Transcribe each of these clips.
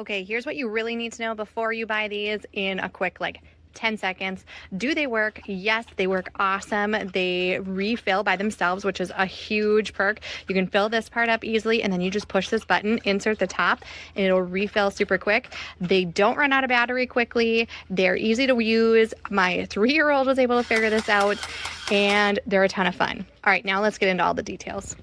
Okay, here's what you really need to know before you buy these in a quick 10 seconds. Do they work? Yes, they work awesome. They refill by themselves, which is a huge perk. You can fill this part up easily and then you just push this button, insert the top, and it'll refill super quick. They don't run out of battery quickly. They're easy to use. My 3-year-old was able to figure this out and they're a ton of fun. All right, now let's get into all the details.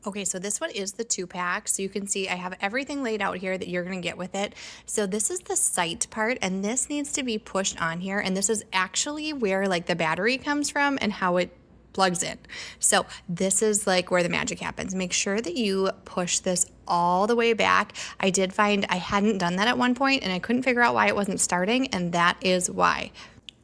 Okay, so this one is the 2-pack. So you can see I have everything laid out here that you're gonna get with it. So this is the sight part, and this needs to be pushed on here. And this is actually where the battery comes from and how it plugs in. So this is where the magic happens. Make sure that you push this all the way back. I did find I hadn't done that at one point and I couldn't figure out why it wasn't starting, and that is why.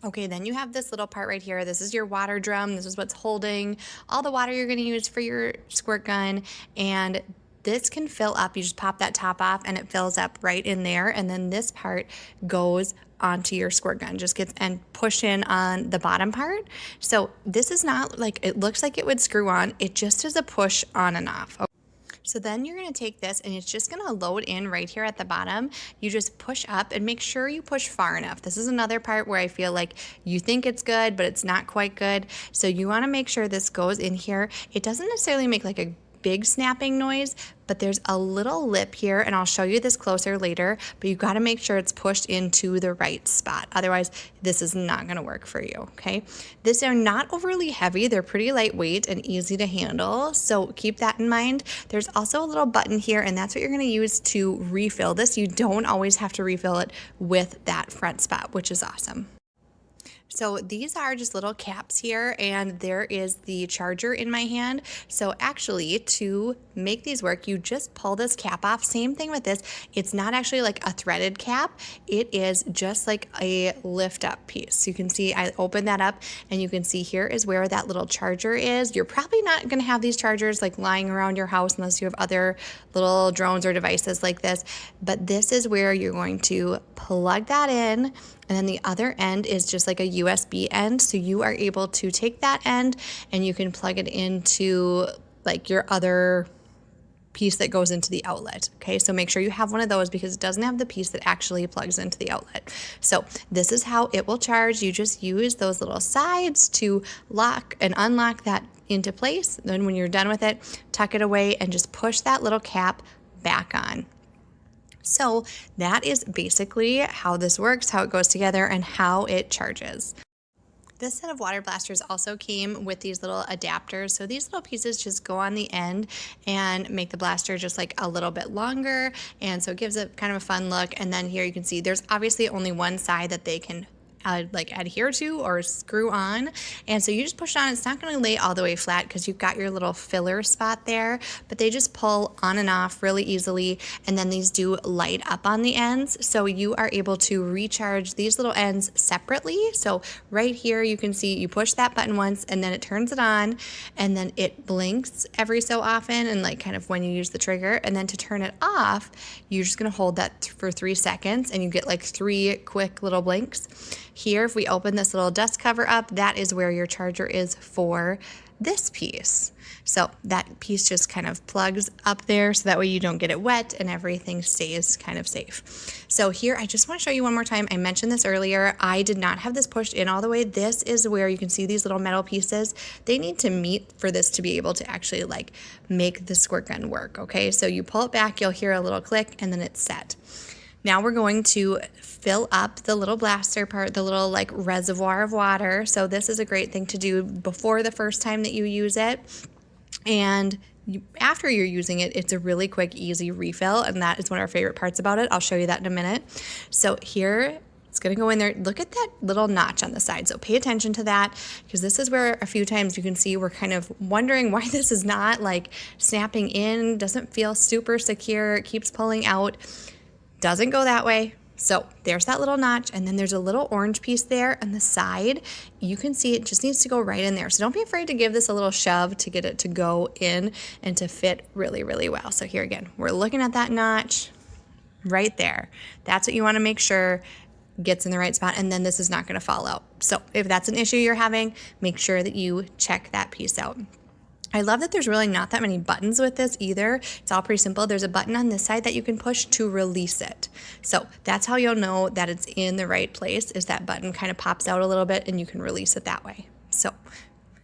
Okay, then you have this little part right here. This is your water drum. This is what's holding all the water you're gonna use for your squirt gun. And this can fill up. You just pop that top off and it fills up right in there. And then this part goes onto your squirt gun, just gets and push in on the bottom part. So this is not it looks like it would screw on. It just is a push on and off. So then you're gonna take this and it's just gonna load in right here at the bottom. You just push up and make sure you push far enough. This is another part where I feel like you think it's good, but it's not quite good. So you wanna make sure this goes in here. It doesn't necessarily make a big snapping noise, but there's a little lip here, and I'll show you this closer later, but you gotta make sure it's pushed into the right spot. Otherwise, this is not gonna work for you, okay? These are not overly heavy. They're pretty lightweight and easy to handle, so keep that in mind. There's also a little button here, and that's what you're gonna use to refill this. You don't always have to refill it with that front spot, which is awesome. So these are just little caps here, and there is the charger in my hand. So actually, to make these work, you just pull this cap off. Same thing with this. It's not actually a threaded cap. It is just a lift up piece. You can see I opened that up and you can see here is where that little charger is. You're probably not gonna have these chargers lying around your house unless you have other little drones or devices like this, but this is where you're going to plug that in. And then the other end is just a USB end. So you are able to take that end and you can plug it into your other piece that goes into the outlet. Okay, so make sure you have one of those because it doesn't have the piece that actually plugs into the outlet. So this is how it will charge. You just use those little sides to lock and unlock that into place. Then when you're done with it, tuck it away and just push that little cap back on. So that is basically how this works, how it goes together, and how it charges. This set of water blasters also came with these little adapters. So these little pieces just go on the end and make the blaster just a little bit longer. And so it gives it kind of a fun look. And then here you can see there's obviously only one side that they can adhere to or screw on, and so you just push on. It's not going to lay all the way flat because you've got your little filler spot there, but they just pull on and off really easily, and then these do light up on the ends, so you are able to recharge these little ends separately. So right here you can see you push that button once and then it turns it on, and then it blinks every so often and kind of when you use the trigger, and then to turn it off you're just going to hold that for 3 seconds and you get 3 quick little blinks. Here, if we open this little dust cover up, that is where your charger is for this piece. So that piece just kind of plugs up there so that way you don't get it wet and everything stays kind of safe. So here, I just want to show you one more time. I mentioned this earlier. I did not have this pushed in all the way. This is where you can see these little metal pieces. They need to meet for this to be able to actually make the squirt gun work, okay? So you pull it back, you'll hear a little click, and then it's set. Now we're going to fill up the little blaster part, the little reservoir of water. So this is a great thing to do before the first time that you use it. And after you're using it, it's a really quick, easy refill. And that is one of our favorite parts about it. I'll show you that in a minute. So here, it's gonna go in there. Look at that little notch on the side. So pay attention to that because this is where a few times you can see we're kind of wondering why this is not snapping in, doesn't feel super secure, it keeps pulling out. Doesn't go that way. So there's that little notch, and then there's a little orange piece there on the side. You can see it just needs to go right in there. So don't be afraid to give this a little shove to get it to go in and to fit really, really well. So here again, we're looking at that notch right there. That's what you want to make sure gets in the right spot, and then this is not going to fall out. So if that's an issue you're having, make sure that you check that piece out. I love that there's really not that many buttons with this either. It's all pretty simple. There's a button on this side that you can push to release it. So that's how you'll know that it's in the right place, is that button kind of pops out a little bit and you can release it that way. So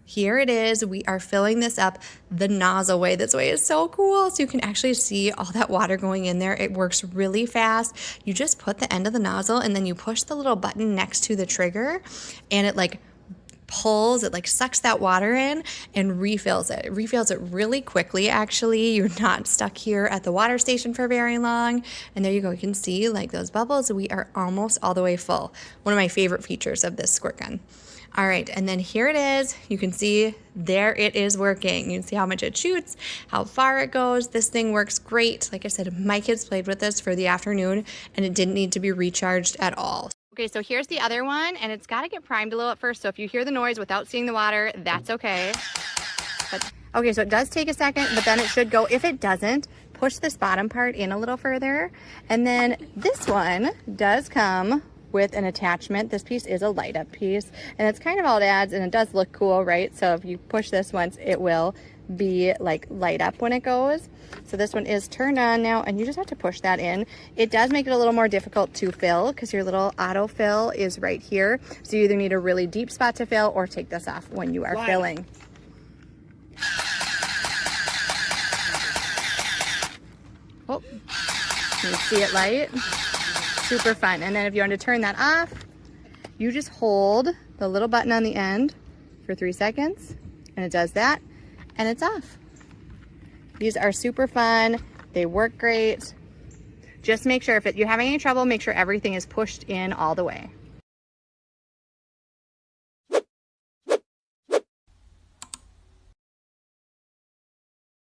here it is. We are filling this up the nozzle way. This way is so cool. So you can actually see all that water going in there. It works really fast. You just put the end of the nozzle and then you push the little button next to the trigger and it like pulls, it like sucks that water in and refills it. It refills it really quickly, actually. You're not stuck here at the water station for very long. And there you go. You can see like those bubbles. We are almost all the way full. One of my favorite features of this squirt gun. All right, and then here it is. You can see there it is working. You can see how much it shoots, how far it goes. This thing works great. Like I said, my kids played with this for the afternoon and it didn't need to be recharged at all. Okay, so here's the other one, and it's got to get primed a little at first. So if you hear the noise without seeing the water, that's okay. But, okay, so it does take a second, but then it should go. If it doesn't, push this bottom part in a little further. And then this one does come with an attachment. This piece is a light up piece, and it's kind of all it adds, and it does look cool, right? So if you push this once, it will be like light up when it goes. So this one is turned on now, and you just have to push that in. It does make it a little more difficult to fill because your little auto fill is right here. So you either need a really deep spot to fill or take this off when you are filling. Oh, you see it light? Super fun. And then if you want to turn that off, you just hold the little button on the end for 3 seconds, and it does that, and it's off. These are super fun. They work great. Just make sure if you're having any trouble, make sure everything is pushed in all the way.